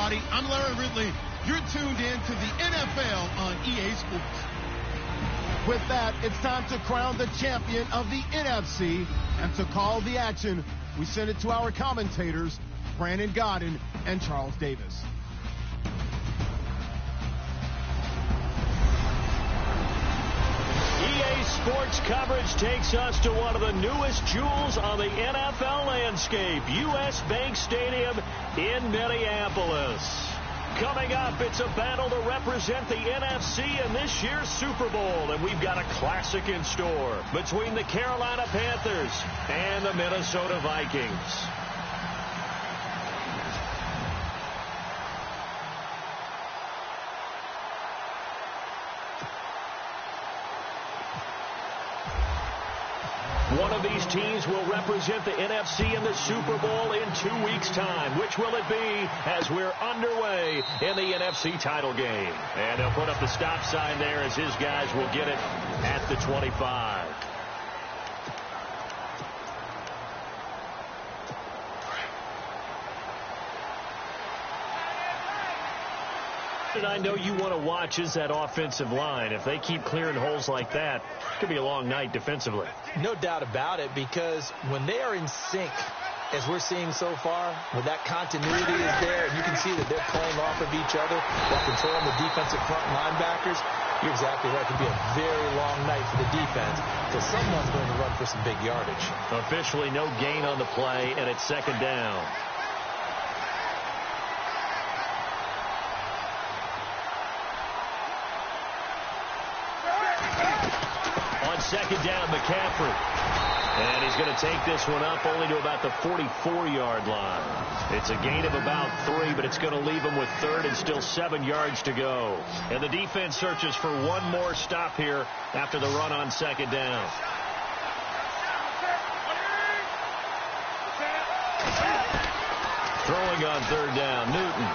everybody. I'm Larry Ridley. You're tuned in to the NFL on EA Sports. With that, it's time to crown the champion of the NFC. And to call the action, we send it to our commentators, Brandon Godden and Charles Davis. EA Sports coverage takes us to one of the newest jewels on the NFL landscape, U.S. Bank Stadium in Minneapolis. Coming up, it's a battle to represent the NFC in this year's Super Bowl, and we've got a classic in store between the Carolina Panthers and the Minnesota Vikings. One of these teams will represent the NFC in the Super Bowl in 2 weeks' time. Which will it be as we're underway in the NFC title game? And they'll put up the stop sign there as his guys will get it at the 25. And I know you want to watch is that offensive line. If they keep clearing holes like that, it could be a long night defensively. No doubt about it, because when they are in sync, as we're seeing so far, when that continuity is there, and you can see that they're playing off of each other while controlling the defensive front linebackers, you're exactly right. It could be a very long night for the defense because someone's going to run for some big yardage. Officially no gain on the play, and it's second down. Second down, McCaffrey. And he's going to take this one up only to about the 44-yard line. It's a gain of about 3, but it's going to leave him with third and still 7 yards to go. And the defense searches for one more stop here after the run on second down. Throwing on third down, Newton.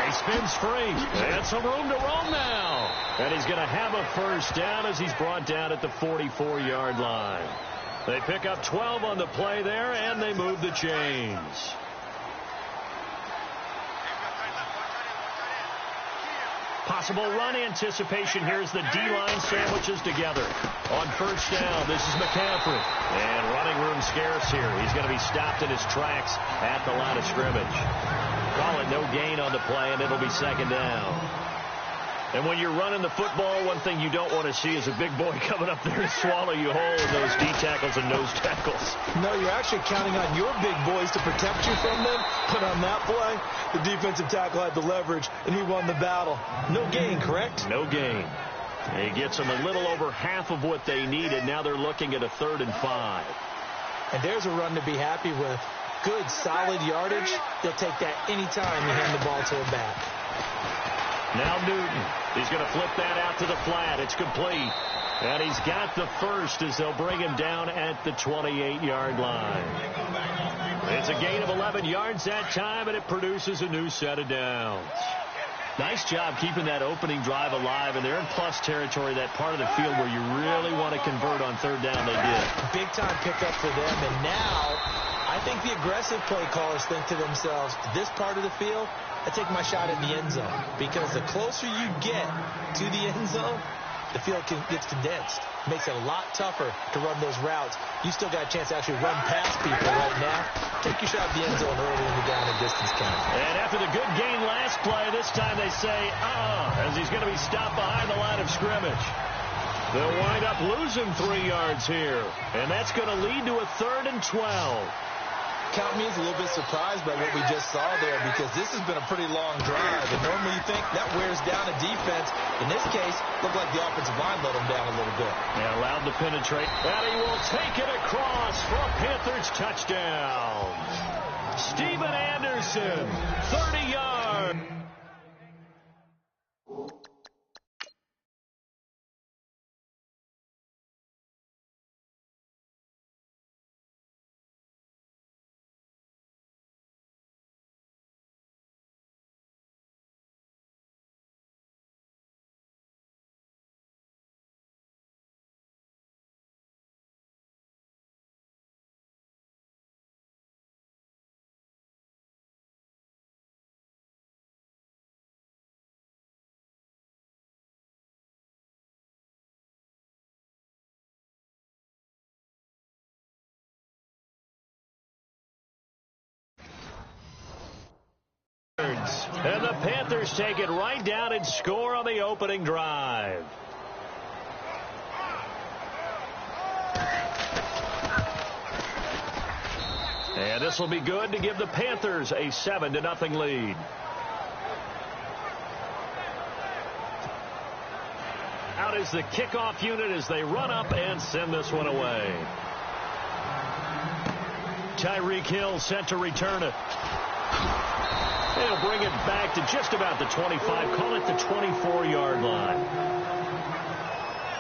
He spins free. And some room to roam now. And he's going to have a first down as he's brought down at the 44-yard line. They pick up 12 on the play there, and they move the chains. Possible run anticipation here as the D-line sandwiches together. On first down, this is McCaffrey. And running room scarce here. He's going to be stopped in his tracks at the line of scrimmage. Call it no gain on the play, and it'll be second down. And when you're running the football, one thing you don't want to see is a big boy coming up there to swallow you whole in those D tackles and nose tackles. No, you're actually counting on your big boys to protect you from them. But on that play, the defensive tackle had the leverage, and he won the battle. No gain, correct? No gain. He gets them a little over half of what they needed. Now they're looking at a 3rd and 5. And there's a run to be happy with. Good, solid yardage. They'll take that anytime you hand the ball to a back. Now Newton. He's going to flip that out to the flat. It's complete. And he's got the first as they'll bring him down at the 28-yard line. It's a gain of 11 yards that time, and it produces a new set of downs. Nice job keeping that opening drive alive, and they're in plus territory, that part of the field where you really want to convert on third down. They did. Big-time pickup for them, and now I think the aggressive play callers think to themselves, this part of the field, I take my shot at the end zone. Because the closer you get to the end zone, the field gets condensed. Makes it a lot tougher to run those routes. You still got a chance to actually run past people right now. Take your shot at the end zone early in the down and distance count. And after the good gain last play, this time they say, as he's going to be stopped behind the line of scrimmage. They'll wind up losing 3 yards here. And that's going to lead to a 3rd and 12. Count me as a little bit surprised by what we just saw there, because this has been a pretty long drive, and normally you think that wears down a defense. In this case, looked like the offensive line let them down a little bit. Yeah, allowed to penetrate, and he will take it across for a Panthers touchdown. Steven Anderson, 30 yards. And the Panthers take it right down and score on the opening drive. And this will be good to give the Panthers a 7-0 lead. Out is the kickoff unit as they run up and send this one away. Tyreek Hill set to return it. They'll bring it back to just about the 25. Call it the 24-yard line.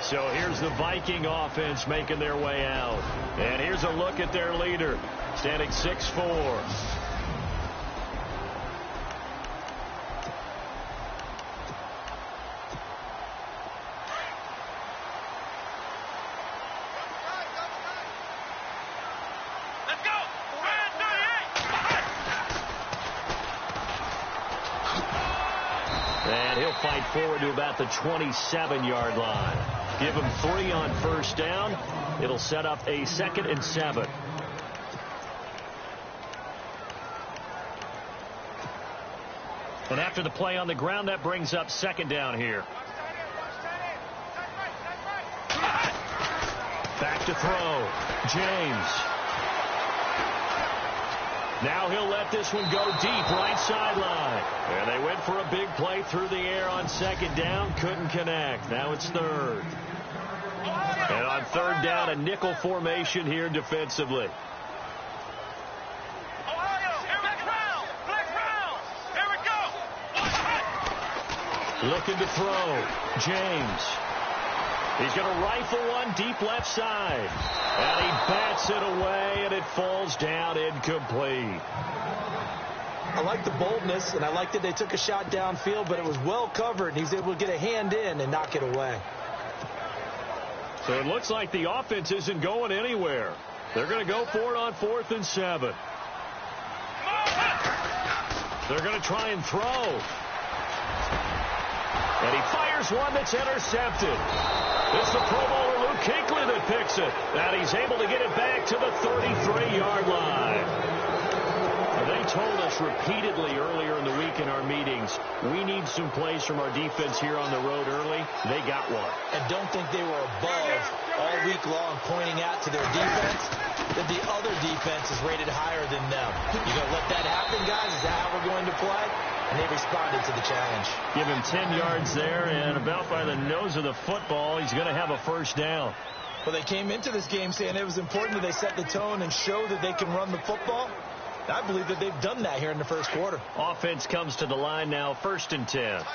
So here's the Viking offense making their way out. And here's a look at their leader, standing 6'4". And he'll fight forward to about the 27-yard line. Give him 3 on first down. It'll set up a 2nd and 7. And after the play on the ground, that brings up 2nd down here. Back to throw. James. Now he'll let this one go deep right sideline. And they went for a big play through the air on 2nd down. Couldn't connect. Now it's 3rd. And on 3rd down, a nickel formation here defensively. Looking to throw. James. He's going to rifle one deep left side. And he bats it away, and it falls down incomplete. I like the boldness, and I like that they took a shot downfield, but it was well covered. He's able to get a hand in and knock it away. So it looks like the offense isn't going anywhere. They're going to go for it on 4th and 7. They're going to try and throw. And he fires one that's intercepted. It's the Pro Bowler Luke Kuechly that picks it. And he's able to get it back to the 33-yard line. They told us repeatedly earlier in the week in our meetings, we need some plays from our defense here on the road early. They got one. And don't think they were above all week long pointing out to their defense that the other defense is rated higher than them. You going to let that happen, guys? Is that how we're going to play? And they responded to the challenge. Give him 10 yards there, and about by the nose of the football, he's going to have a 1st down. Well, they came into this game saying it was important that they set the tone and show that they can run the football. I believe that they've done that here in the 1st quarter. Offense comes to the line now, 1st and 10.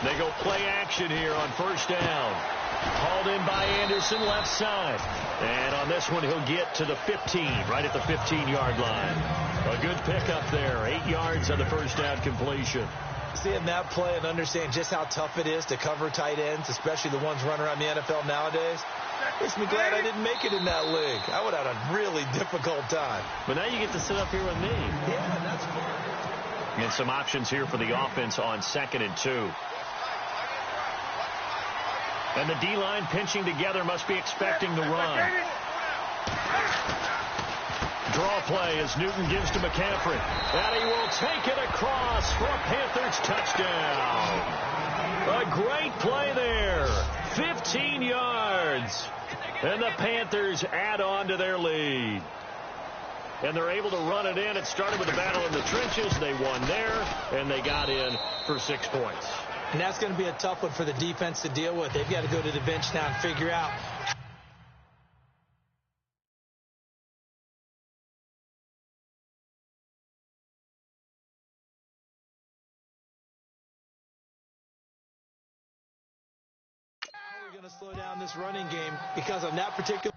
They go play action here on 1st down. Hauled in by Anderson, left side. And on this one, he'll get to the 15, right at the 15-yard line. A good pickup there, 8 yards on the 1st down completion. Seeing that play and understand just how tough it is to cover tight ends, especially the ones running around the NFL nowadays, makes me glad I didn't make it in that league. I would have had a really difficult time. But now you get to sit up here with me. Yeah, that's fun. And some options here for the offense on 2nd and 2. And the D-line pinching together, must be expecting the run. Draw play as Newton gives to McCaffrey. And he will take it across for a Panthers touchdown. A great play there. 15 yards. And the Panthers add on to their lead. And they're able to run it in. It started with a battle in the trenches. They won there, and they got in for 6 points. And that's going to be a tough one for the defense to deal with. They've got to go to the bench now and figure out how we're going to slow down this running game, because on that particular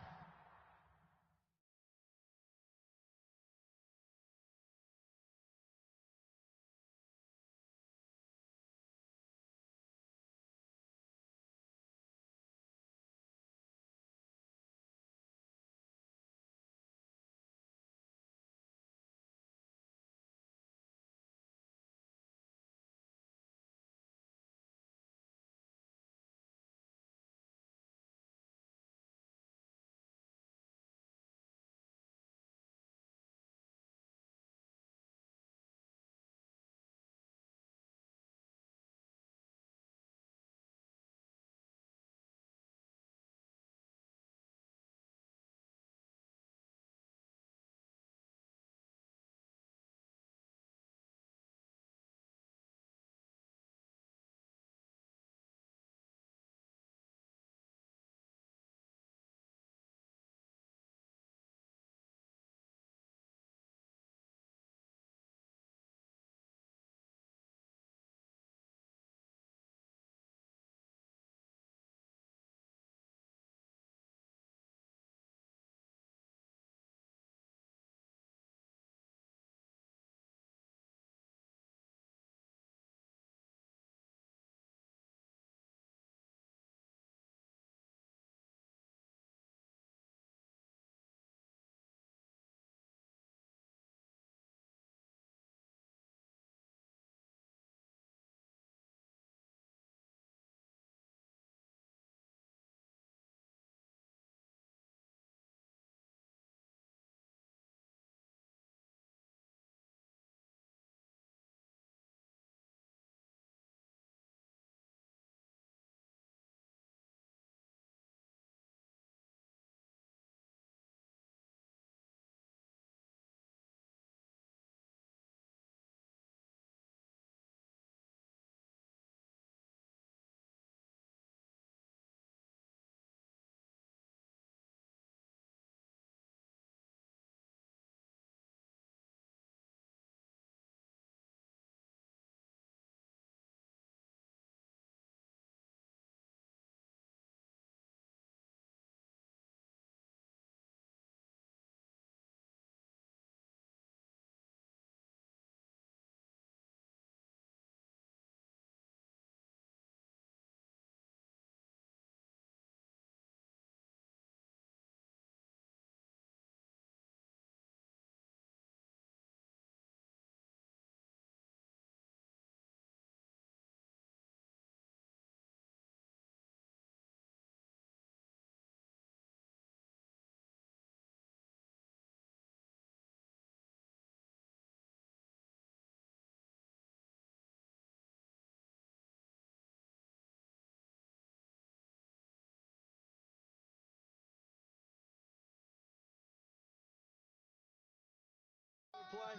play,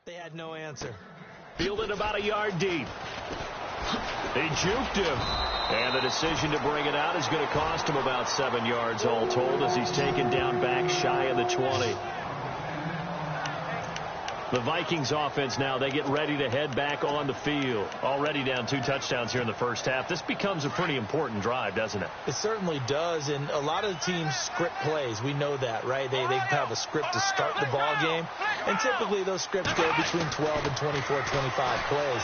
they had no answer. Fielded about a yard deep. He juked him. And the decision to bring it out is going to cost him about 7 yards all told as he's taken down back shy of the 20. The Vikings offense now, they get ready to head back on the field. Already down 2 touchdowns here in the first half. This becomes a pretty important drive, doesn't it? It certainly does, and a lot of the teams script plays. We know that, right? They have a script to start the ball game, and typically those scripts go between 12 and 24, 25 plays.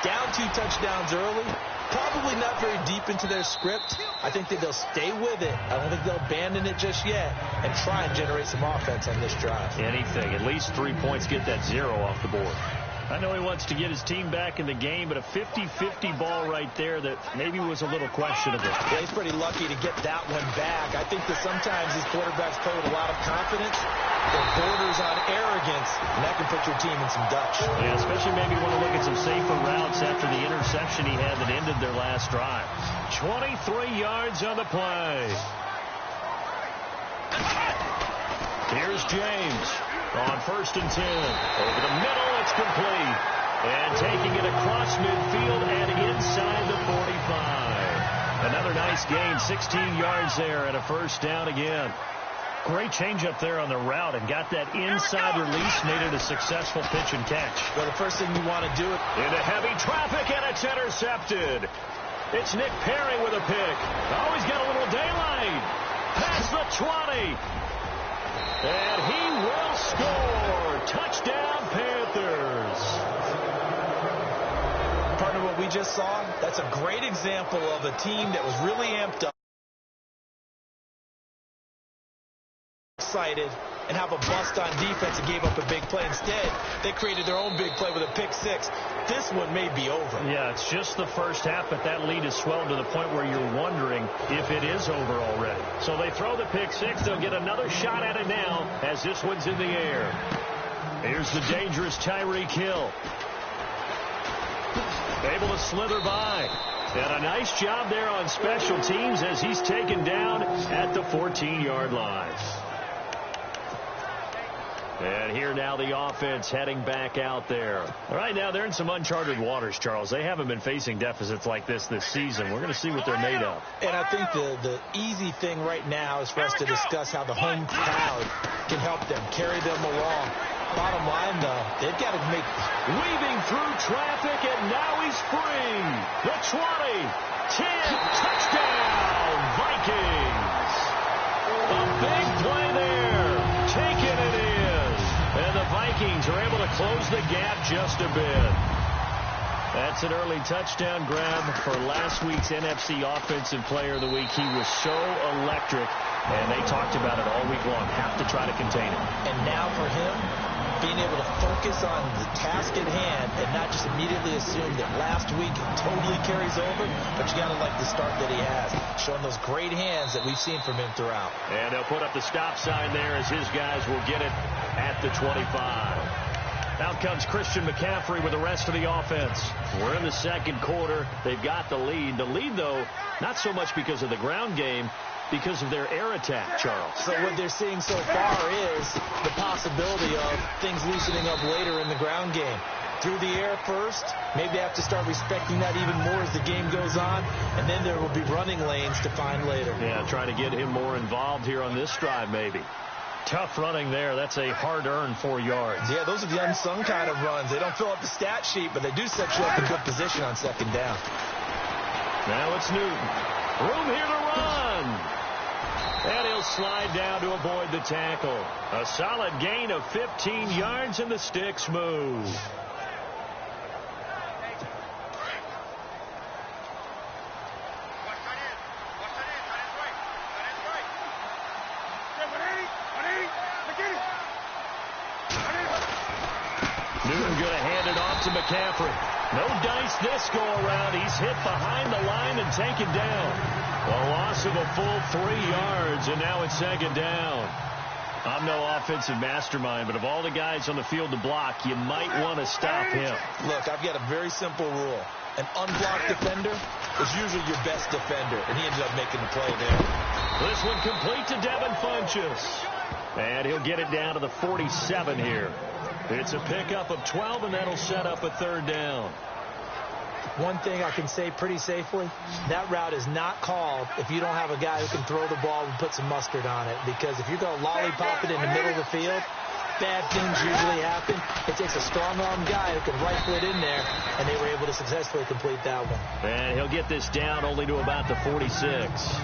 Down 2 touchdowns early, probably not very deep into their script. I think that they'll stay with it. I don't think they'll abandon it just yet and try and generate some offense on this drive. Anything. At least 3 points, get that 0 off the board. I know he wants to get his team back in the game, but a 50-50 ball right there that maybe was a little questionable. Yeah, he's pretty lucky to get that one back. I think that sometimes these quarterbacks play with a lot of confidence. It borders on arrogance, and that can put your team in some Dutch. Yeah, especially maybe want to look at some safer routes after the interception he had that ended their last drive. 23 yards on the play. Here's James on 1st and 10. Over the middle, it's complete. And taking it across midfield and inside the 45. Another nice gain, 16 yards there and a first down again. Great change up there on the route and got that inside release, made it a successful pitch and catch. Well, the first thing you want to do it into heavy traffic, and it's intercepted. It's Nick Perry with a pick. Oh, he's got a little daylight. Past the 20. And he will score. Touchdown, Panthers. Partner, what we just saw, that's a great example of a team that was really amped up, excited, and have a bust on defense and gave up a big play. Instead, they created their own big play with a pick 6. This one may be over. Yeah, it's just the first half, but that lead has swelled to the point where you're wondering if it is over already. So they throw the pick 6. They'll get another shot at it now as this one's in the air. Here's the dangerous Tyreek Hill. Able to slither by. And a nice job there on special teams as he's taken down at the 14-yard line. And here now the offense heading back out there. Right now they're in some uncharted waters, Charles. They haven't been facing deficits like this season. We're going to see what they're made of. And I think the easy thing right now is for us to discuss how the home crowd can help them, carry them along. Bottom line, though, they've got to make... Weaving through traffic, and now he's free. The 20, 10, touchdown, Vikings. A big play there. Taking it in. And the Vikings are able to close the gap just a bit. That's an early touchdown grab for last week's NFC Offensive Player of the Week. He was so electric, and they talked about it all week long. Have to try to contain him. And now for him, being able to focus on the task at hand and not just immediately assume that last week totally carries over, but you got to like the start that he has, showing those great hands that we've seen from him throughout. And they'll put up the stop sign there as his guys will get it at the 25. Out comes Christian McCaffrey with the rest of the offense. We're in the second quarter. They've got the lead. The lead, though, not so much because of the ground game, because of their air attack, Charles. So what they're seeing so far is the possibility of things loosening up later in the ground game. Through the air first, maybe they have to start respecting that even more as the game goes on, and then there will be running lanes to find later. Yeah, trying to get him more involved here on this drive, maybe. Tough running there. That's a hard-earned 4 yards. Yeah, those are the unsung kind of runs. They don't fill up the stat sheet, but they do set you up in good position on second down. Now it's Newton. Room here to run. And he'll slide down to avoid the tackle. A solid gain of 15 yards, and the sticks move. Newton going to hand it off to McCaffrey. No dice this go around. He's hit behind the line and taken down. A loss of a full 3 yards, and now it's second down. I'm no offensive mastermind, but of all the guys on the field to block, you might want to stop him. Look, I've got a very simple rule. An unblocked defender is usually your best defender, and he ended up making the play there. This one complete to Devin Funchess. And he'll get it down to the 47 here. It's a pickup of 12, and that'll set up a third down. One thing I can say pretty safely, that route is not called if you don't have a guy who can throw the ball and put some mustard on it. Because if you're going to lollipop it in the middle of the field, bad things usually happen. It takes a strong-arm guy who can rifle it in there, and they were able to successfully complete that one. And he'll get this down only to about the 46.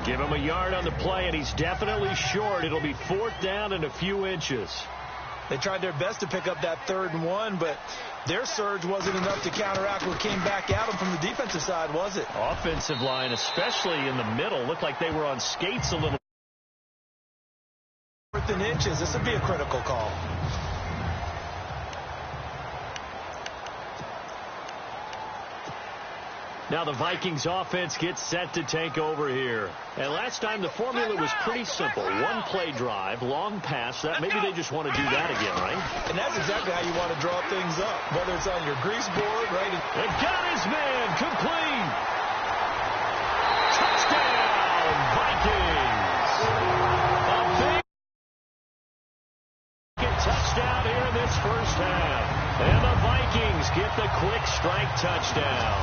Give him a yard on the play, and he's definitely short. It'll be 4th down and a few inches. They tried their best to pick up that 3rd and 1, but their surge wasn't enough to counteract what came back at them from the defensive side, was it? Offensive line, especially in the middle, looked like they were on skates a little. 4th and inches. This would be a critical call. Now the Vikings offense gets set to take over here. And last time the formula was pretty simple. One play drive, long pass. That maybe they just want to do that again, right? And that's exactly how you want to draw things up, whether it's on your grease board, right? And got his man complete. Touchdown, Vikings. A big touchdown here in this first half. And the Vikings get the quick strike touchdown.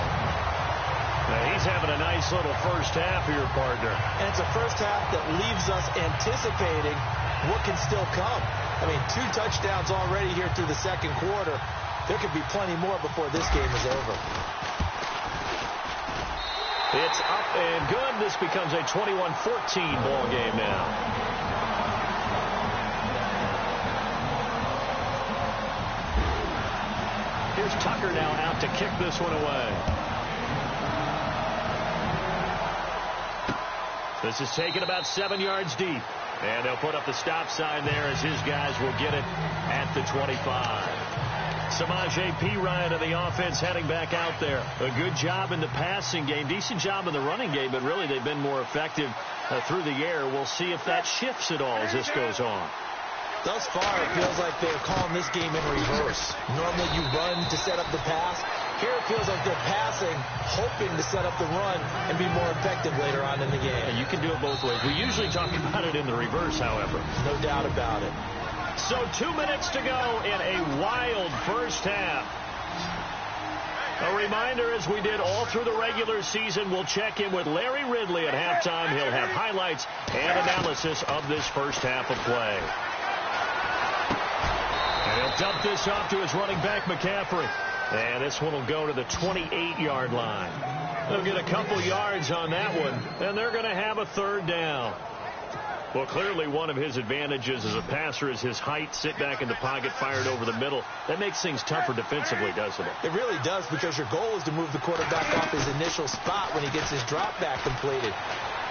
Now he's having a nice little first half here, partner. And it's a first half that leaves us anticipating what can still come. I mean, 2 touchdowns already here through the second quarter. There could be plenty more before this game is over. It's up and good. This becomes a 21-14 ball game now. Here's Tucker now out to kick this one away. This is taken about 7 yards deep. And they'll put up the stop sign there as his guys will get it at the 25. Samaje Perine of the offense heading back out there. A good job in the passing game. Decent job in the running game, but really they've been more effective through the air. We'll see if that shifts at all as this goes on. Thus far, it feels like they're calling this game in reverse. Normally you run to set up the pass. Here it feels like they're passing, hoping to set up the run and be more effective later on in the game. And you can do it both ways. We usually talk about it in the reverse, however. No doubt about it. So 2 minutes to go in a wild first half. A reminder, as we did all through the regular season, we'll check in with Larry Ridley at halftime. He'll have highlights and analysis of this first half of play. And he'll dump this off to his running back, McCaffrey. And this one will go to the 28-yard line. They'll get a couple yards on that one, and they're going to have a third down. Well, clearly one of his advantages as a passer is his height. Sit back in the pocket, fired over the middle. That makes things tougher defensively, doesn't it? It really does, because your goal is to move the quarterback off his initial spot when he gets his drop back completed.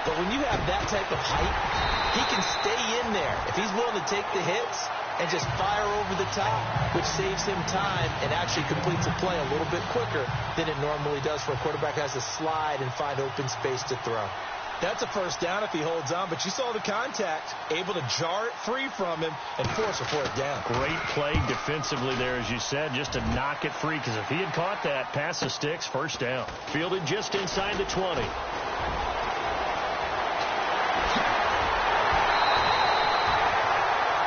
But when you have that type of height, he can stay in there if he's willing to take the hits and just fire over the top, which saves him time and actually completes a play a little bit quicker than it normally does for a quarterback who has to slide and find open space to throw. That's a first down if he holds on, but you saw the contact, able to jar it free from him and force a fourth down. Great play defensively there, as you said, just to knock it free, because if he had caught that, pass the sticks, first down. Fielded just inside the 20.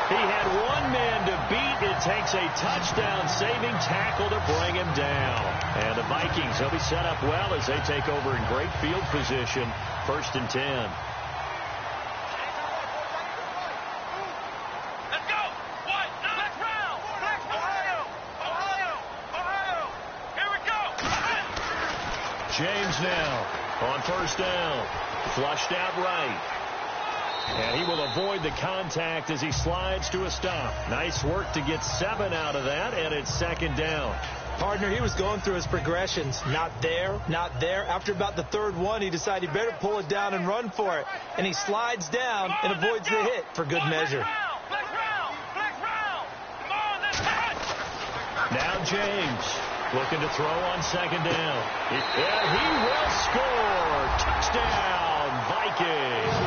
He had one man to beat. It takes a touchdown-saving tackle to bring him down. And the Vikings will be set up well as they take over in great field position. 1st and 10. Let's go. What? Let's round. Ohio. Here we go. James now on first down. Flushed out right. And he will avoid the contact as he slides to a stop. Nice work to get 7 out of that, and it's 2nd down. Partner, he was going through his progressions. Not there, not there. After about the 3rd one, he decided he better pull it down and run for it. And he slides down and avoids the hit for good measure. Now James looking to throw on 2nd down. And he will score. Touchdown, Vikings.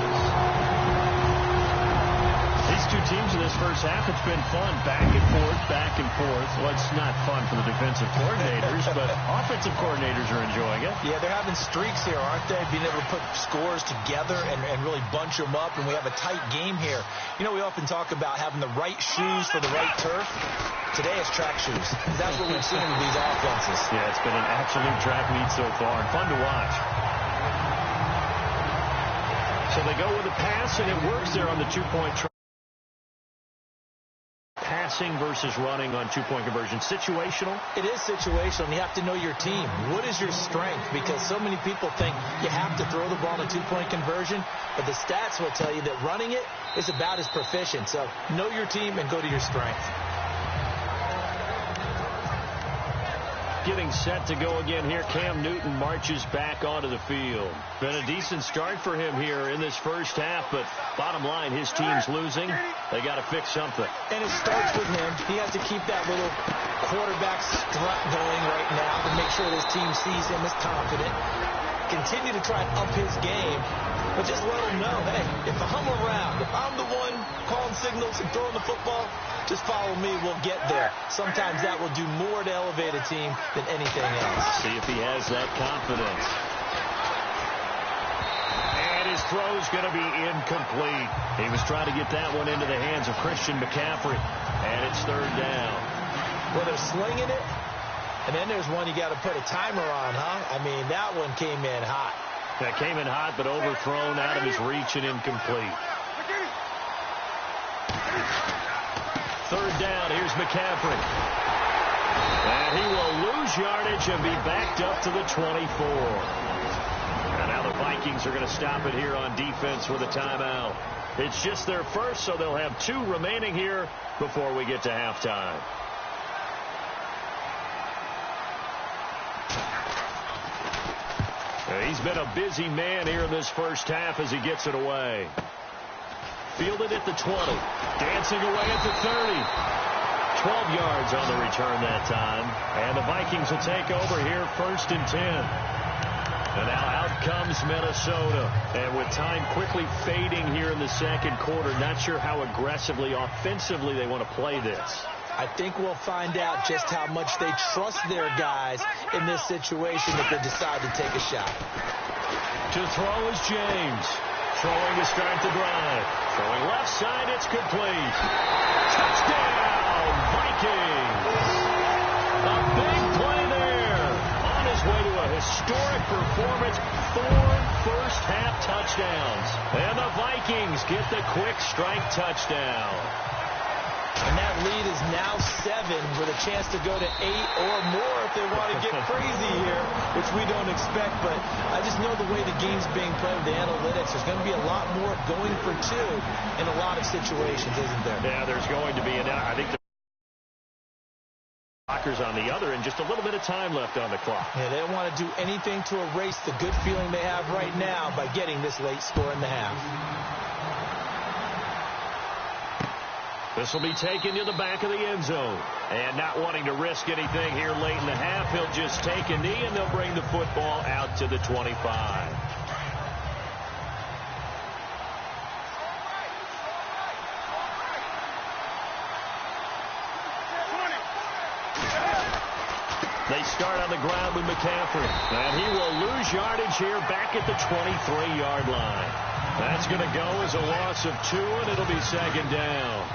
These two teams in this first half. It's been fun. Back and forth, back and forth. Well, it's not fun for the defensive coordinators, but offensive coordinators are enjoying it. Yeah, they're having streaks here, aren't they? Being able to put scores together and really bunch them up, and we have a tight game here. You know, we often talk about having the right shoes for the right turf. Today it's track shoes. That's what we've seen with these offenses. Yeah, it's been an absolute track meet so far, and fun to watch. So they go with a pass, and it works there on the two-point try. Passing versus running on two-point conversion. Situational? It is situational, and you have to know your team. What is your strength? Because so many people think you have to throw the ball in a two-point conversion, but the stats will tell you that running it is about as proficient. So know your team and go to your strength. Getting set to go again here. Cam Newton marches back onto the field. Been a decent start for him here in this first half, but bottom line, his team's losing. They got to fix something. And it starts with him. He has to keep that little quarterback strut going right now to make sure his team sees him as confident. Continue to try and up his game, but just let him know, hey, if I'm around, if I'm the one calling signals and throwing the football, just follow me, we'll get there. Sometimes that will do more to elevate a team than anything else. See if he has that confidence. And his throw's going to be incomplete. He was trying to get that one into the hands of Christian McCaffrey, and it's third down. Well, they're slinging it. And then there's one you got to put a timer on, huh? I mean, that one came in hot. That came in hot, but overthrown out of his reach and incomplete. Third down, here's McCaffrey. And he will lose yardage and be backed up to the 24. And now the Vikings are going to stop it here on defense with a timeout. It's just their first, so they'll have 2 remaining here before we get to halftime. He's been a busy man here in this first half as he gets it away. Fielded at the 20. Dancing away at the 30. 12 yards on the return that time. And the Vikings will take over here first and 10. And now out comes Minnesota. And with time quickly fading here in the second quarter, not sure how aggressively, offensively they want to play this. I think we'll find out just how much they trust their guys in this situation if they decide to take a shot. To throw is James. Throwing to start the drive. Throwing left side, it's complete. Touchdown, Vikings. A big play there. On his way to a historic performance. 4 first-half touchdowns. And the Vikings get the quick strike touchdown. And that lead is now 7 with a chance to go to 8 or more if they want to get crazy here, which we don't expect. But I just know the way the game's being played with the analytics, there's going to be a lot more going for 2 in a lot of situations, isn't there? Yeah, there's going to be. And I think the blockers on the other and just a little bit of time left on the clock. Yeah, they don't want to do anything to erase the good feeling they have right now by getting this late score in the half. This will be taken to the back of the end zone. And not wanting to risk anything here late in the half, he'll just take a knee, and they'll bring the football out to the 25. They start on the ground with McCaffrey. And he will lose yardage here back at the 23-yard line. That's going to go as a loss of 2, and it'll be second down.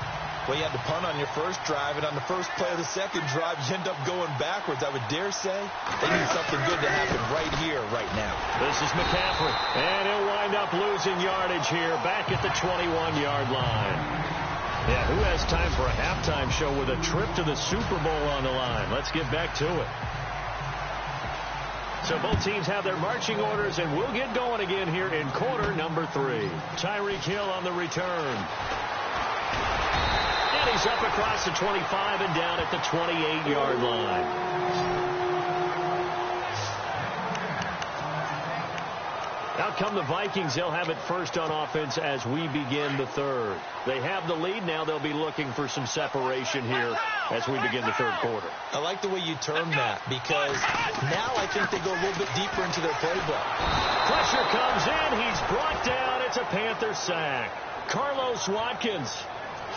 Well, you had to punt on your first drive, and on the first play of the second drive, you end up going backwards. I would dare say they need something good to happen right here, right now. This is McCaffrey, and he'll wind up losing yardage here back at the 21-yard line. Yeah, who has time for a halftime show with a trip to the Super Bowl on the line? Let's get back to it. So both teams have their marching orders, and we'll get going again here in quarter number 3. Tyreek Hill on the return. And he's up across the 25 and down at the 28-yard line. Out come the Vikings. They'll have it first on offense as we begin the third. They have the lead. Now they'll be looking for some separation here as we begin the third quarter. I like the way you term that, because now I think they go a little bit deeper into their playbook. Pressure comes in. He's brought down. It's a Panther sack. Carlos Watkins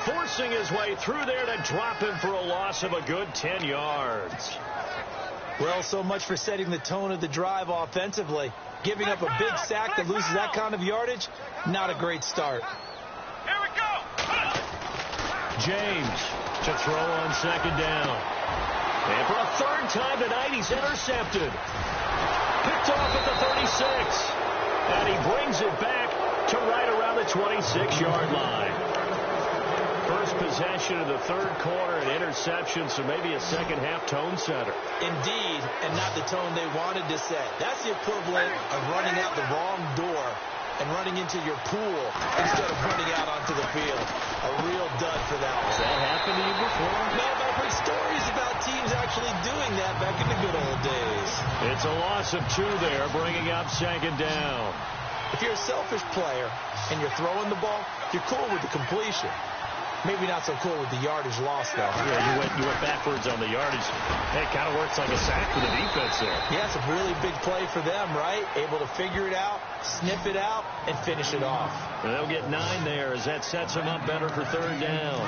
forcing his way through there to drop him for a loss of a good 10 yards. Well, so much for setting the tone of the drive offensively. Giving up a big sack that loses that kind of yardage, not a great start. Here we go. James to throw on second down. And for a third time tonight, he's intercepted. Picked off at the 36. And he brings it back to right around the 26-yard line. First possession of the third quarter, an interception, so maybe a second-half tone setter. Indeed, and not the tone they wanted to set. That's the equivalent of running out the wrong door and running into your pool instead of running out onto the field. A real dud for that one. Has that happened to you before? No, but I've heard stories about teams actually doing that back in the good old days. It's a loss of 2 there, bringing up second down. If you're a selfish player and you're throwing the ball, you're cool with the completion. Maybe not so cool with the yardage loss, though. Yeah, you went backwards on the yardage. It kind of works like a sack for the defense there. Yeah, it's a really big play for them, right? Able to figure it out, sniff it out, and finish it off. And they'll get 9 there as that sets them up better for third down.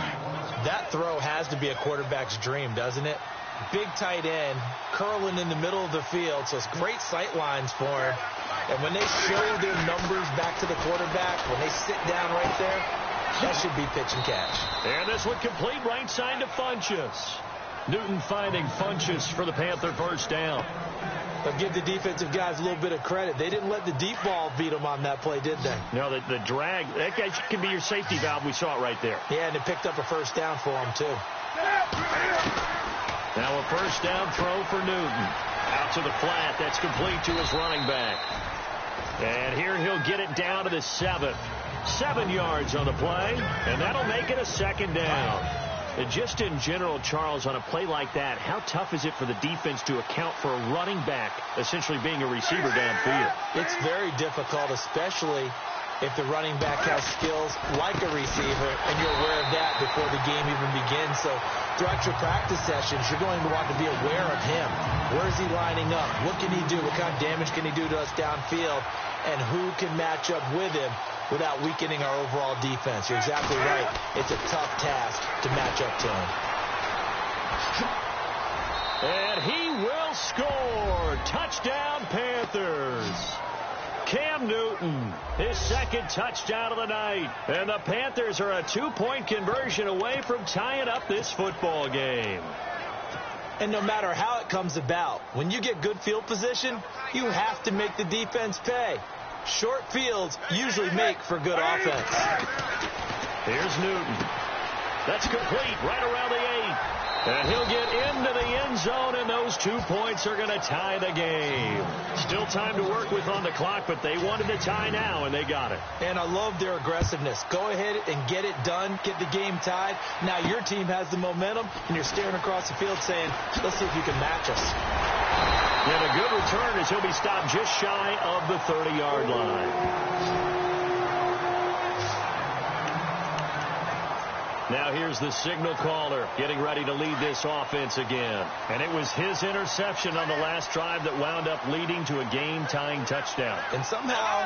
That throw has to be a quarterback's dream, doesn't it? Big tight end, curling in the middle of the field, so it's great sight lines for him. And when they show their numbers back to the quarterback, when they sit down right there, that should be pitch and catch. And this one complete right side to Funchess. Newton finding Funchess for the Panther first down. But give the defensive guys a little bit of credit. They didn't let the deep ball beat them on that play, did they? No, the drag, that guy can be your safety valve. We saw it right there. Yeah, and it picked up a first down for him, too. Now a first down throw for Newton. Out to the flat. That's complete to his running back. And here he'll get it down to the 7. 7 yards on the play, and that'll make it a second down. And just in general, Charles, on a play like that, how tough is it for the defense to account for a running back essentially being a receiver downfield? It's very difficult, especially if the running back has skills like a receiver, and you're aware of that before the game even begins. So throughout your practice sessions, you're going to want to be aware of him. Where is he lining up? What can he do? What kind of damage can he do to us downfield? And who can match up with him without weakening our overall defense? You're exactly right. It's a tough task to match up to him. And he will score. Touchdown, Panthers. Cam Newton, his second touchdown of the night. And the Panthers are a 2-point conversion away from tying up this football game. And no matter how it comes about, when you get good field position, you have to make the defense pay. Short fields usually make for good offense. Here's Newton. That's complete right around the 8. And he'll get into the end zone, and those 2 points are going to tie the game. Still time to work with on the clock, but they wanted to tie now, and they got it. And I love their aggressiveness. Go ahead and get it done, get the game tied. Now your team has the momentum, and you're staring across the field saying, let's see if you can match us. And a good return as he'll be stopped just shy of the 30-yard line. Now here's the signal caller getting ready to lead this offense again. And it was his interception on the last drive that wound up leading to a game-tying touchdown. And somehow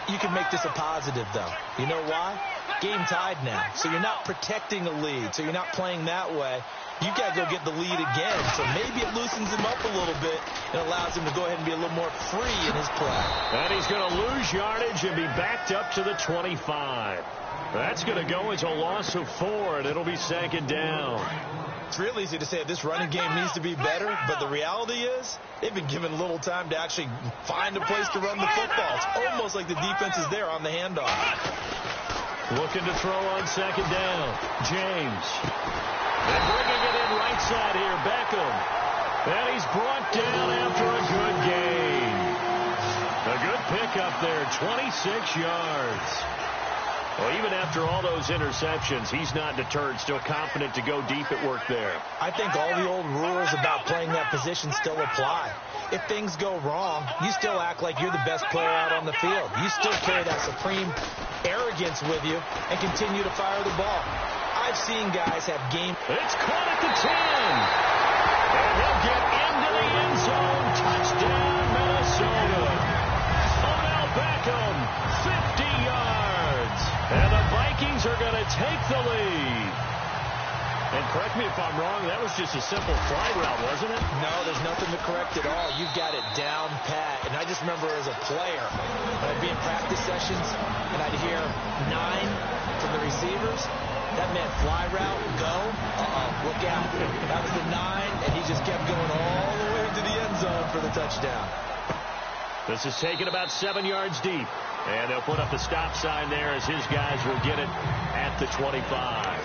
you can make this a positive, though. You know why? Game tied now. So you're not protecting a lead. So you're not playing that way. You got to go get the lead again. So maybe it loosens him up a little bit and allows him to go ahead and be a little more free in his play. And he's going to lose yardage and be backed up to the 25. That's going to go as a loss of 4, and it'll be second down. It's real easy to say this running game needs to be better, but the reality is they've been given little time to actually find a place to run the football. It's almost like the defense is there on the handoff. Looking to throw on second down. James. And bringing it in right side here, Beckham. And he's brought down after a good gain. A good pickup there, 26 yards. Well, even after all those interceptions, he's not deterred, still confident to go deep at work there. I think all the old rules about playing that position still apply. If things go wrong, you still act like you're the best player out on the field. You still carry that supreme arrogance with you and continue to fire the ball. I've seen guys have game. It's caught at the 10. And he'll get into the end zone. Touchdown, Minnesota. Odell Beckham, 50 yards. And the Vikings are going to take the lead. And correct me if I'm wrong, that was just a simple fly route, wasn't it? No, there's nothing to correct at all. You've got it down pat. And I just remember as a player, when I'd be in practice sessions and I'd hear 9 from the receivers, that meant fly route, go, look out. That was the 9, and he just kept going all the way to the end zone for the touchdown. This is taken about 7 yards deep. And they'll put up the stop sign there as his guys will get it at the 25.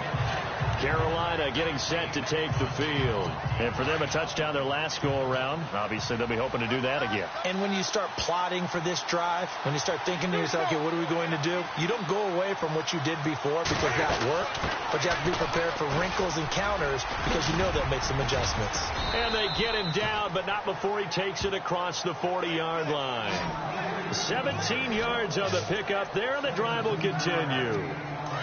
Carolina getting set to take the field. And for them, a touchdown their last go-around. Obviously, they'll be hoping to do that again. And when you start plotting for this drive, when you start thinking to yourself, okay, what are we going to do? You don't go away from what you did before because that worked, but you have to be prepared for wrinkles and counters because you know they'll make some adjustments. And they get him down, but not before he takes it across the 40-yard line. 17 yards on the pickup there, and the drive will continue.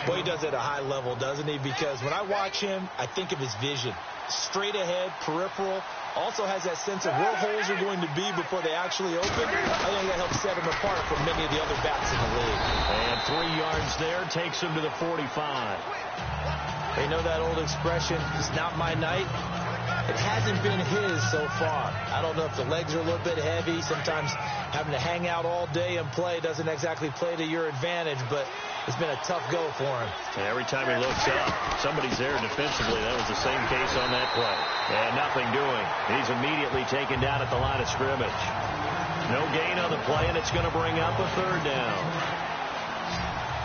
Boy, he does it at a high level, doesn't he? Because when I watch him, I think of his vision. Straight ahead, peripheral. Also has that sense of where holes are going to be before they actually open. I think that helps set him apart from many of the other backs in the league. And 3 yards there takes him to the 45. They know that old expression, it's not my night. It hasn't been his so far. I don't know if the legs are a little bit heavy. Sometimes having to hang out all day and play doesn't exactly play to your advantage, but it's been a tough go for him. And every time he looks up, somebody's there defensively. That was the same case on that play. And nothing doing. He's immediately taken down at the line of scrimmage. No gain on the play, and it's going to bring up a 3rd down.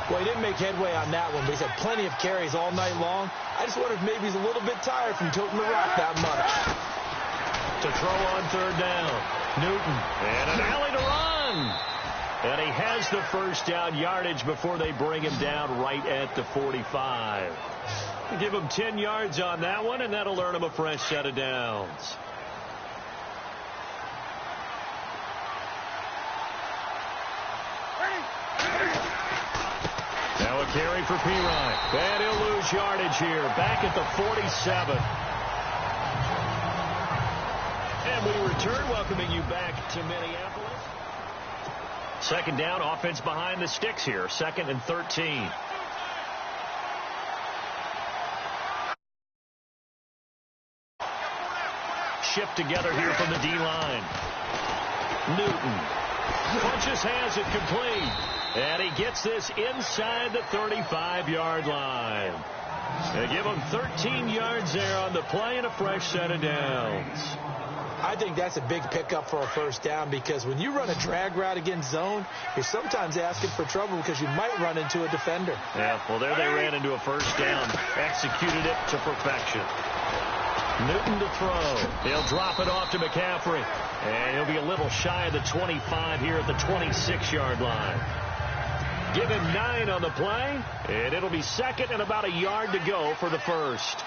Well, he didn't make headway on that one, but he's had plenty of carries all night long. I just wonder if maybe he's a little bit tired from toting the rock that much. To throw on 3rd down. Newton. And an alley to run. And he has the first down yardage before they bring him down right at the 45. Give him 10 yards on that one, and that'll earn him a fresh set of downs. Now a carry for Pirine. And he'll lose yardage here. Back at the 47. And we return, welcoming you back to Minneapolis. 2nd down, offense behind the sticks here. 2nd and 13. Shift together here from the D-line. Newton. Punches, has it complete. And he gets this inside the 35-yard line. They give him 13 yards there on the play and a fresh set of downs. I think that's a big pickup for a first down because when you run a drag route against zone, you're sometimes asking for trouble because you might run into a defender. Yeah, well, there they ran into a first down. Executed it to perfection. Newton to throw. He'll drop it off to McCaffrey. And he'll be a little shy of the 25 here at the 26-yard line. Give him 9 on the play, and it'll be 2nd and about a yard to go for the first.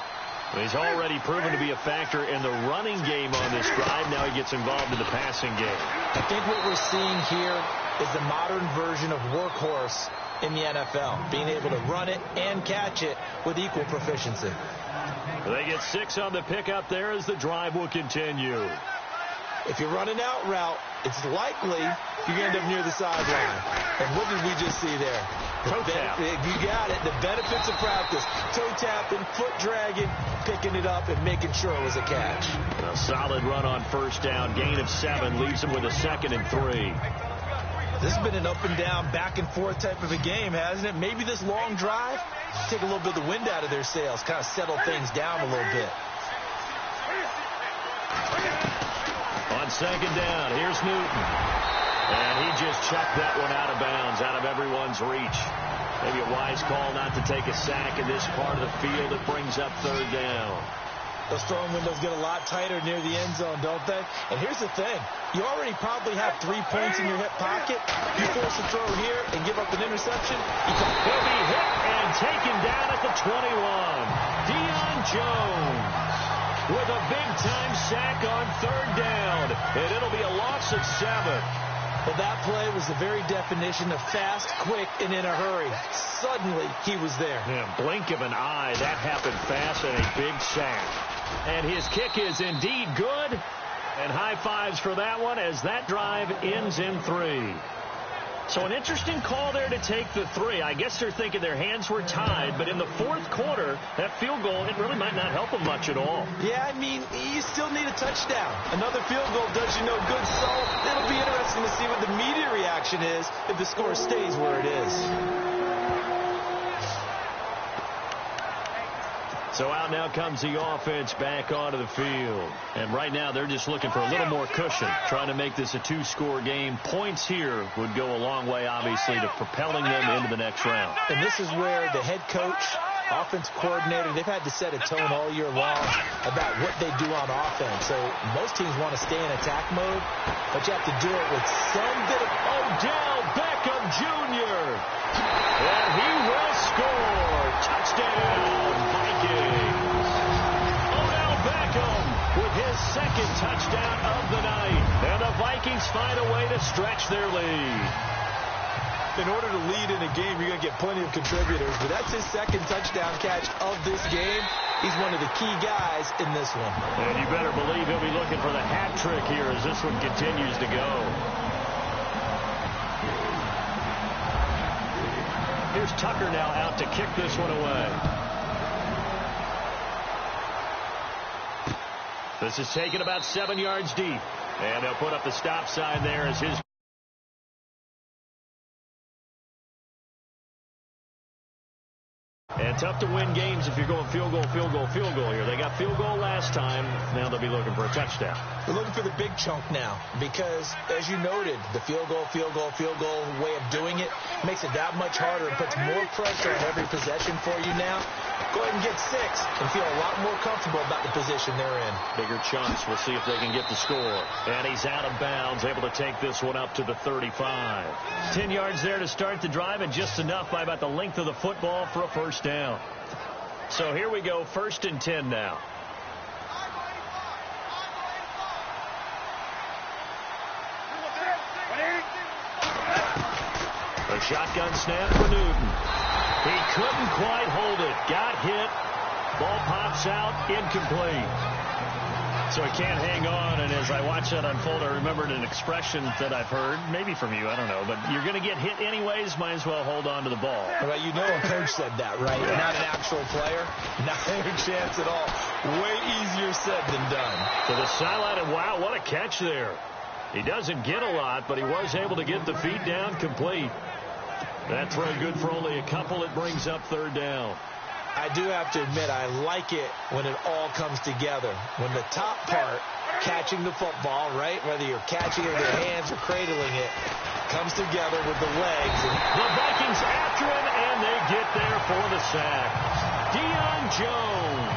He's already proven to be a factor in the running game on this drive. Now he gets involved in the passing game. I think what we're seeing here is the modern version of workhorse in the NFL, being able to run it and catch it with equal proficiency. They get 6 on the pickup there as the drive will continue. If you run an out route, it's likely you're going to end up near the sideline. And what did we just see there? Toe tap. You got it. The benefits of practice. Toe tapping, foot dragging, picking it up, and making sure it was a catch. A solid run on first down. Gain of 7 leaves him with a 2nd and 3. This has been an up and down, back and forth type of a game, hasn't it? Maybe this long drive, take a little bit of the wind out of their sails, kind of settle things down a little bit. On 2nd down, here's Newton. And he just chucked that one out of bounds, out of everyone's reach. Maybe a wise call not to take a sack in this part of the field. It brings up 3rd down. Those throwing windows get a lot tighter near the end zone, don't they? And here's the thing. You already probably have 3 points in your hip pocket. You force a throw here and give up an interception. He'll be hit and taken down at the 21. Deion Jones with a big-time sack on 3rd down. And it'll be a loss of 7. Well, that play was the very definition of fast, quick, and in a hurry. Suddenly, he was there. Yeah, blink of an eye. That happened fast and a big sack. And his kick is indeed good. And high fives for that one as that drive ends in 3. So an interesting call there to take the 3. I guess they're thinking their hands were tied, but in the fourth quarter, that field goal, it really might not help them much at all. Yeah, I mean, you still need a touchdown. Another field goal does you no good, so it'll be interesting to see what the media reaction is if the score stays where it is. So out now comes the offense back onto the field. And right now they're just looking for a little more cushion, trying to make this a 2-score game. Points here would go a long way, obviously, to propelling them into the next round. And this is where the head coach, offensive coordinator, they've had to set a tone all year long about what they do on offense. So most teams want to stay in attack mode, but you have to do it with some bit of Odell Beckham Jr. And he will score. Touchdown, Vikings. Odell Beckham with his second touchdown of the night. And the Vikings find a way to stretch their lead. In order to lead in a game, you're going to get plenty of contributors, but that's his second touchdown catch of this game. He's one of the key guys in this one. And you better believe he'll be looking for the hat trick here as this one continues to go. Here's Tucker now out to kick this one away. This is taken about 7 yards deep. And they'll put up the stop sign there as his... And tough to win games if you're going field goal here. They got field goal last time. Now they'll be looking for a touchdown. They're looking for the big chunk now because, as you noted, the field goal way of doing it makes it that much harder and puts more pressure on every possession for you now. Go ahead and get 6 and feel a lot more comfortable about the position they're in. Bigger chunks. We'll see if they can get the score. And he's out of bounds, able to take this one up to the 35. 10 yards there to start the drive, and just enough by about the length of the football for a first down. So here we go, 1st and 10 now. A shotgun snap for Newton. He couldn't quite hold it. Got hit. Ball pops out. Incomplete. So he can't hang on. And as I watch that unfold, I remembered an expression that I've heard, maybe from you, I don't know, but you're going to get hit anyways, might as well hold on to the ball. Well, you know a coach said that, right? Not an actual player. Not a chance at all. Way easier said than done. To the sideline, and wow, what a catch there. He doesn't get a lot, but he was able to get the feet down complete. That throw good for only a couple. It brings up 3rd down. I do have to admit, I like it when it all comes together. When the top part, catching the football, right, whether you're catching it with your hands or cradling it, comes together with the legs. And the Vikings after him, and they get there for the sack. Deion Jones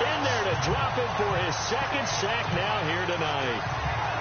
in there to drop him for his 2nd sack now here tonight.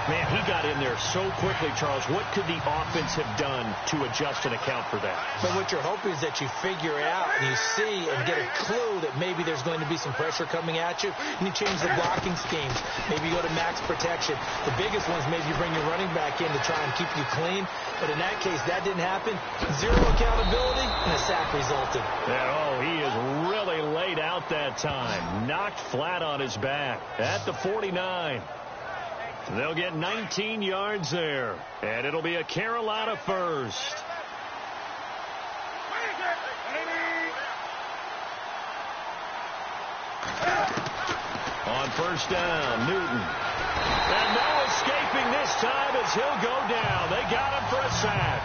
Man, he got in there so quickly, Charles. What could the offense have done to adjust and account for that? But what you're hoping is that you figure out and you see and get a clue that maybe there's going to be some pressure coming at you, and you change the blocking schemes. Maybe you go to max protection. The biggest one is maybe you bring your running back in to try and keep you clean. But in that case, that didn't happen. 0 accountability, and a sack resulted. Oh, he is really laid out that time. Knocked flat on his back at the 49. They'll get 19 yards there, and it'll be a Carolina first. On first down, Newton. And no escaping this time as he'll go down. They got him for a sack.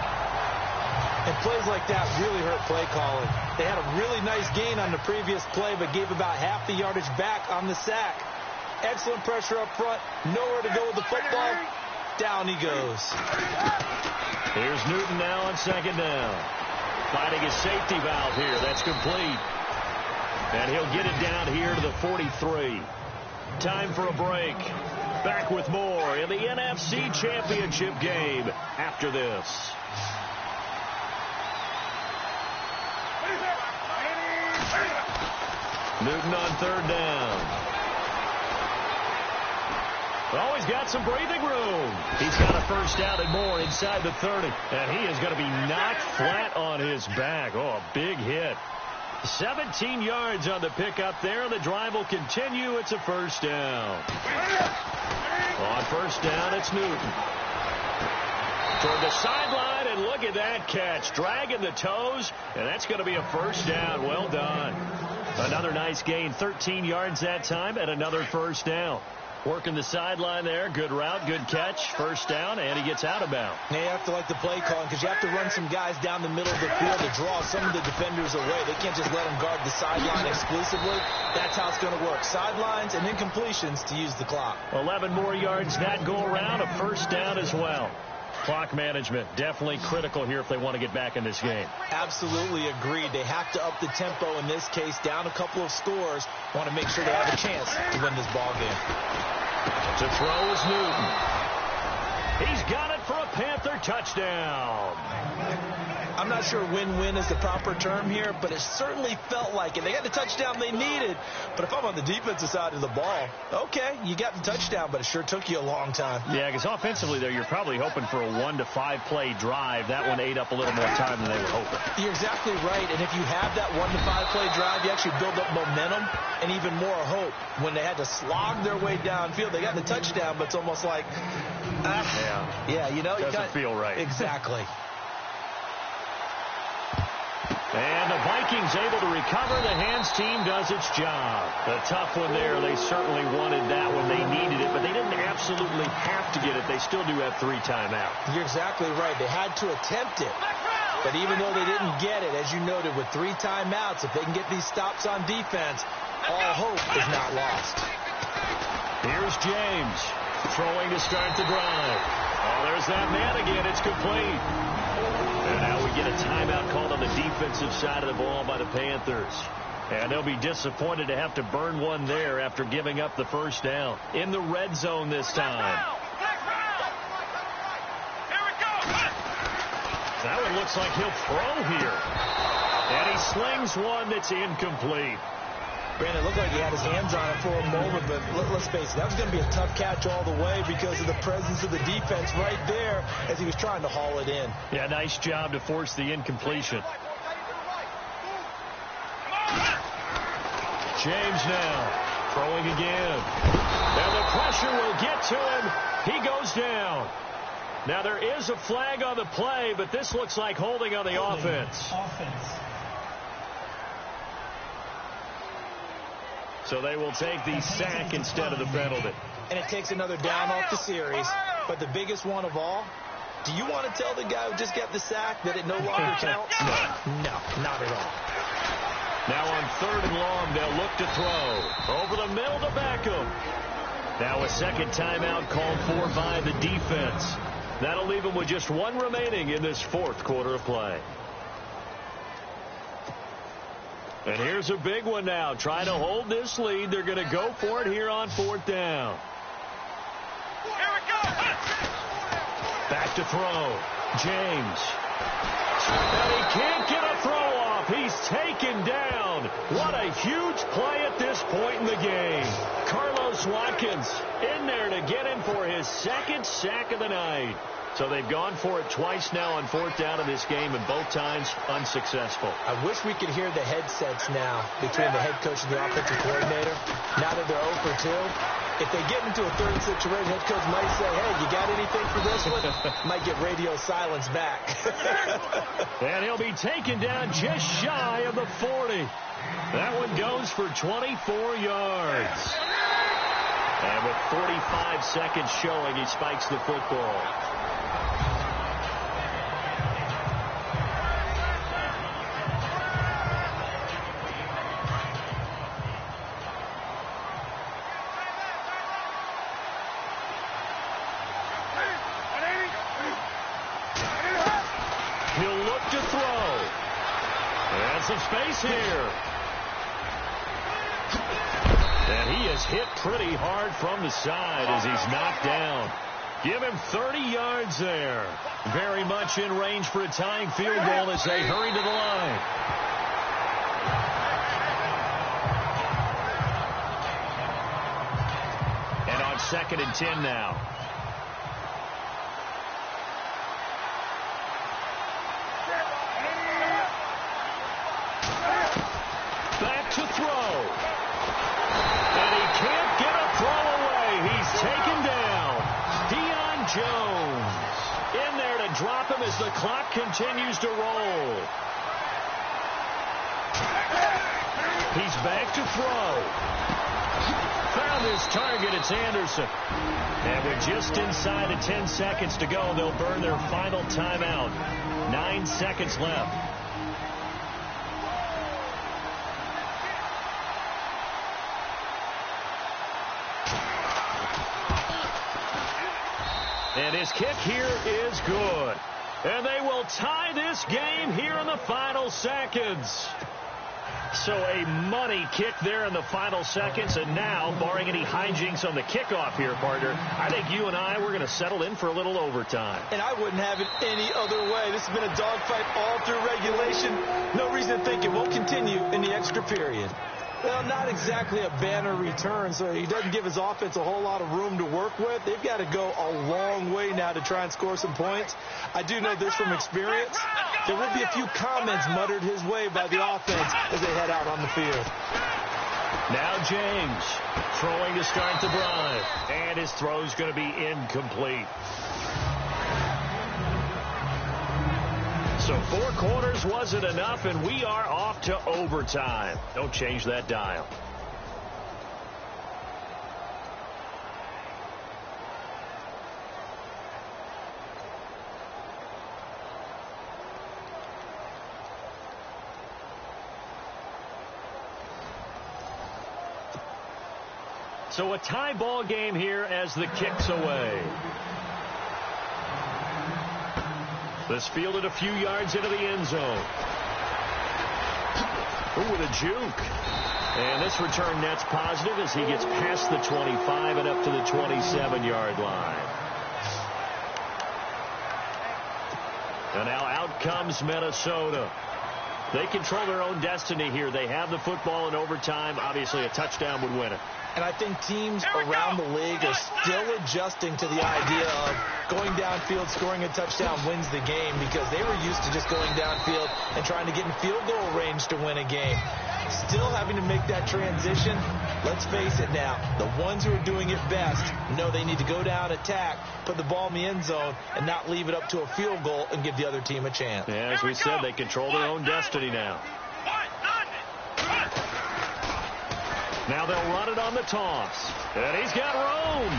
And plays like that really hurt play calling. They had a really nice gain on the previous play, but gave about half the yardage back on the sack. Excellent pressure up front. Nowhere to go with the football. Down he goes. Here's Newton now on 2nd down. Finding his safety valve here. That's complete. And he'll get it down here to the 43. Time for a break. Back with more in the NFC Championship game after this. Newton on 3rd down. Oh, he's got some breathing room. He's got a first down and more inside the 30. And he is going to be knocked flat on his back. Oh, a big hit. 17 yards on the pickup there. The drive will continue. It's a first down. On first down, it's Newton. Toward the sideline, and look at that catch. Dragging the toes, and that's going to be a first down. Well done. Another nice gain, 13 yards that time, and another first down. Working the sideline there. Good route, good catch. First down, and he gets out of bounds. Now you have to like the play calling because you have to run some guys down the middle of the field to draw some of the defenders away. They can't just let them guard the sideline exclusively. That's how it's going to work. Sidelines and then completions to use the clock. 11 more yards that go around, a first down as well. Clock management definitely critical here if they want to get back in this game. Absolutely agreed. They have to up the tempo in this case, down a couple of scores. Want to make sure they have a chance to win this ball game. To throw is Newton. He's got it for a Panther touchdown. I'm not sure win-win is the proper term here, but it certainly felt like it. They got the touchdown they needed, but if I'm on the defensive side of the ball, okay, you got the touchdown, but it sure took you a long time. Yeah, because offensively there, you're probably hoping for a 1 to 5 play drive. That one ate up a little more time than they were hoping. You're exactly right, and if you have that 1 to 5 play drive, you actually build up momentum and even more hope. When they had to slog their way downfield, they got the touchdown, but it's almost like, you know, doesn't feel right. Exactly. And the Vikings able to recover. The hands team does its job. A tough one there. They certainly wanted that one. They needed it, but they didn't absolutely have to get it. They still do have 3 timeouts. You're exactly right. They had to attempt it. But even though they didn't get it, as you noted, with 3 timeouts, if they can get these stops on defense, all hope is not lost. Here's James throwing to start the drive. Oh, there's that man again. It's complete. And now we get a timeout called on the defensive side of the ball by the Panthers. And they'll be disappointed to have to burn one there after giving up the first down. In the red zone this time. That one looks like he'll throw here. And he slings one that's incomplete. Brandon, it looked like he had his hands on it for a moment, but let's face it, that was going to be a tough catch all the way because of the presence of the defense right there as he was trying to haul it in. Yeah, nice job to force the incompletion. James now throwing again. And the pressure will get to him. He goes down. Now there is a flag on the play, but this looks like holding on the offense. So they will take the sack instead of the penalty. And it takes another down off the series. But the biggest one of all, do you want to tell the guy who just got the sack that it no longer counts? No, not at all. Now on 3rd and long, they'll look to throw. Over the middle to Beckham. Now a second timeout called for by the defense. That'll leave them with just 1 remaining in this 4th quarter of play. And here's a big one now. Trying to hold this lead. They're going to go for it here on 4th down. Here we go. Back to throw. James. And he can't get a throw off. He's taken down. What a huge play at this point in the game. Carlos Watkins in there to get him for his 2nd sack of the night. So they've gone for it twice now on 4th down in this game, and both times unsuccessful. I wish we could hear the headsets now between the head coach and the offensive coordinator. Now that they're 0 for 2, if they get into a 3rd situation, head coach might say, hey, you got anything for this one? Might get radio silence back. And he'll be taken down just shy of the 40. That one goes for 24 yards. And with 45 seconds showing, he spikes the football. He'll look to throw. And some space here. And he is hit pretty hard from the side as he's knocked down. Give him 30 yards there. Very much in range for a tying field goal as they hurry to the line. And on 2nd and 10 now. Back to throw. And he can't get a throw away. He's taken down. Deion Jones in there to they drop him as the clock continues to roll. He's back to throw. Found his target. It's Anderson. And with just inside of 10 seconds to go, they'll burn their final timeout. 9 seconds left. And his kick here is good. And they will tie this game here in the final seconds. So a money kick there in the final seconds. And now, barring any hijinks on the kickoff here, partner, I think you and I, we're going to settle in for a little overtime. And I wouldn't have it any other way. This has been a dogfight all through regulation. No reason to think it won't continue in the extra period. Well, not exactly a banner return, so he doesn't give his offense a whole lot of room to work with. They've got to go a long way now to try and score some points. I do know this from experience. There will be a few comments muttered his way by the offense as they head out on the field. Now James throwing to start the drive, and his throw's going to be incomplete. So 4 quarters wasn't enough, and we are off to overtime. Don't change that dial. So a tie ball game here as the kick's away. This fielded a few yards into the end zone. Ooh, with a juke. And this return net's positive as he gets past the 25 and up to the 27-yard line. And now out comes Minnesota. They control their own destiny here. They have the football in overtime. Obviously, a touchdown would win it. And I think teams around the league are still adjusting to the idea of going downfield, scoring a touchdown wins the game, because they were used to just going downfield and trying to get in field goal range to win a game. Still having to make that transition. Let's face it now, the ones who are doing it best know they need to go down, attack, put the ball in the end zone, and not leave it up to a field goal and give the other team a chance. Yeah, as we said, they control their own destiny now. Now they'll run it on the toss. And he's got room.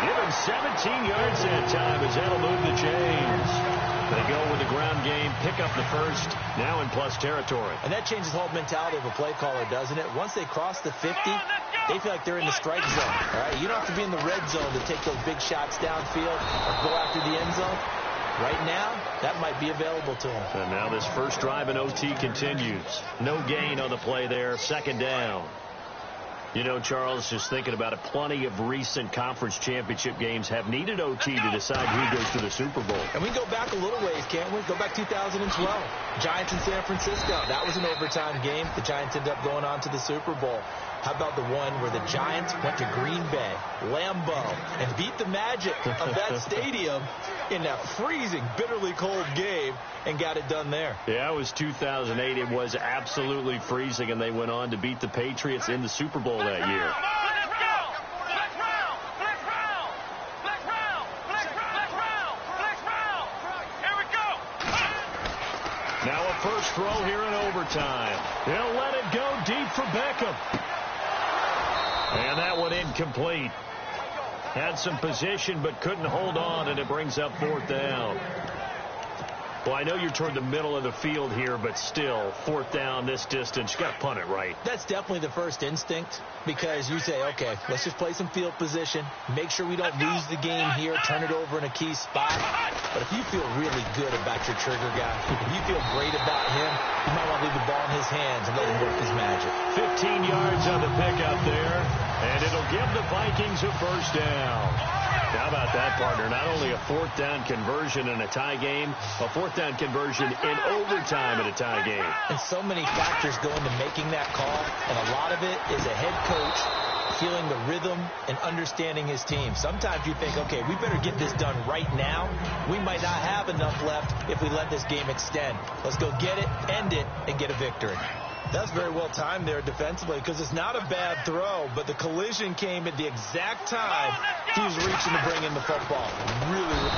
Give him 17 yards that time as that'll move the chains. They go with the ground game, pick up the first, now in plus territory. And that changes the whole mentality of a play caller, doesn't it? Once they cross the 50, they feel like they're in the strike zone. All right, you don't have to be in the red zone to take those big shots downfield or go after the end zone. Right now, that might be available to him. And now this first drive in OT continues. No gain on the play there. Second down. You know, Charles, just thinking about it, plenty of recent conference championship games have needed OT to decide who goes to the Super Bowl. And we go back a little ways, can't we? Go back 2012. Giants in San Francisco. That was an overtime game. The Giants ended up going on to the Super Bowl. How about the one where the Giants went to Green Bay, Lambeau, and beat the magic of that stadium in that freezing, bitterly cold game and got it done there? Yeah, it was 2008. It was absolutely freezing, and they went on to beat the Patriots in the Super Bowl that year. Now a first throw here in overtime. They'll let it go deep for Beckham. And that one incomplete. Had some position but couldn't hold on, and it brings up fourth down. Well, I know you're toward the middle of the field here, but still, fourth down this distance, you got to punt it right. That's definitely the first instinct, because you say, okay, let's just play some field position, make sure we don't lose the game here, turn it over in a key spot. But if you feel really good about your trigger guy, if you feel great about him, you might want to leave the ball in his hands and let him work his magic. 15 yards on the pickup there, and it'll give the Vikings a first down. How about that, partner? Not only a fourth down conversion in a tie game, a fourth down conversion in overtime in a tie game. And so many factors go into making that call, and a lot of it is a head coach feeling the rhythm and understanding his team. Sometimes you think, okay, we better get this done right now. We might not have enough left if we let this game extend. Let's go get it, end it, and get a victory. That's very well timed there defensively, because it's not a bad throw, but the collision came at the exact time he was reaching to bring in the football. Really,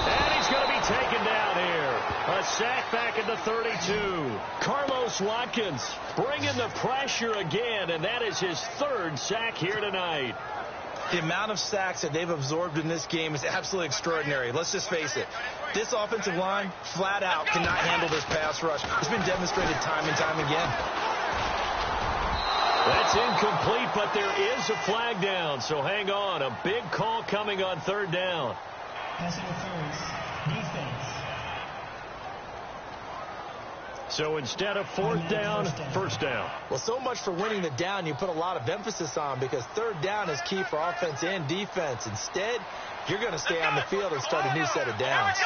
sack back at the 32. Carlos Watkins bringing the pressure again, and that is his 3rd sack here tonight. The amount of sacks that they've absorbed in this game is absolutely extraordinary. Let's just face it. This offensive line, flat out, cannot handle this pass rush. It's been demonstrated time and time again. That's incomplete, but there is a flag down, so hang on. A big call coming on 3rd down. Passing interference, defense. So instead of 4th down, 1st down. Well, so much for winning the down you put a lot of emphasis on, because 3rd down is key for offense and defense. Instead, you're going to stay on the field and start a new set of downs.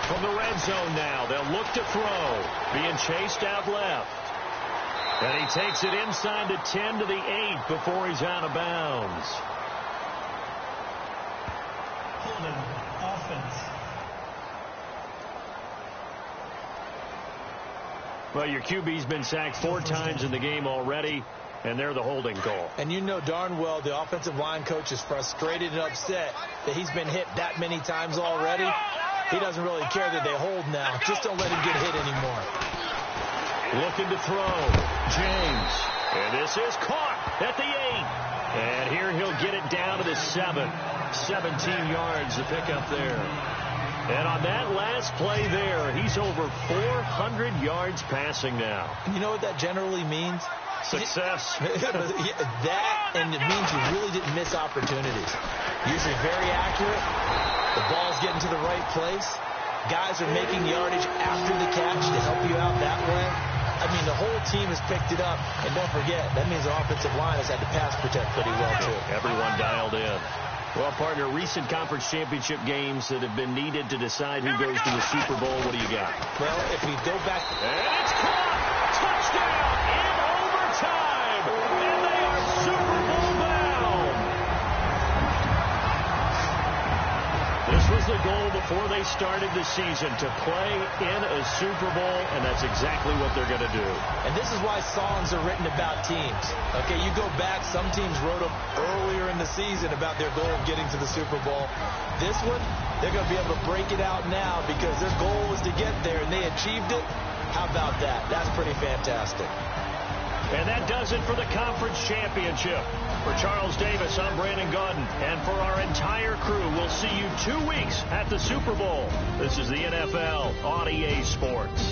From the red zone now, they'll look to throw. Being chased out left. And he takes it inside the 10 to the 8 before he's out of bounds. Holding offense. Well, your QB's been sacked 4 times in the game already, and they're the holding call. And you know darn well the offensive line coach is frustrated and upset that he's been hit that many times already. He doesn't really care that they hold now. Just don't let him get hit anymore. Looking to throw. James. And this is caught at the 8. And here he'll get it down to the 7. 17 yards to pick up there. And on that last play there, he's over 400 yards passing now. You know what that generally means? Success. That, and it means you really didn't miss opportunities. Usually very accurate. The ball's getting to the right place. Guys are making yardage after the catch to help you out that way. I mean, the whole team has picked it up. And don't forget, that means the offensive line has had to pass protect pretty well, too. Everyone dialed in. Well, partner, recent conference championship games that have been needed to decide who goes to the Super Bowl. What do you got? Well, if we go back... And it's caught! Touchdown in overtime! And they are Super Bowl bound! This was the goal before they started the season, to play in a Super Bowl, and that's exactly what they're going to do. And this is why songs are written about teams. Okay, you go back, some teams wrote them earlier in the season about their goal of getting to the Super Bowl. This one, they're going to be able to break it out now because their goal was to get there, and they achieved it. How about that? That's pretty fantastic. And that does it for the conference championship. For Charles Davis, I'm Brandon Gaudin. And for our entire crew, we'll see you 2 weeks at the Super Bowl. This is the NFL on EA Sports.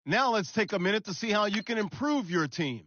Now let's take a minute to see how you can improve your team.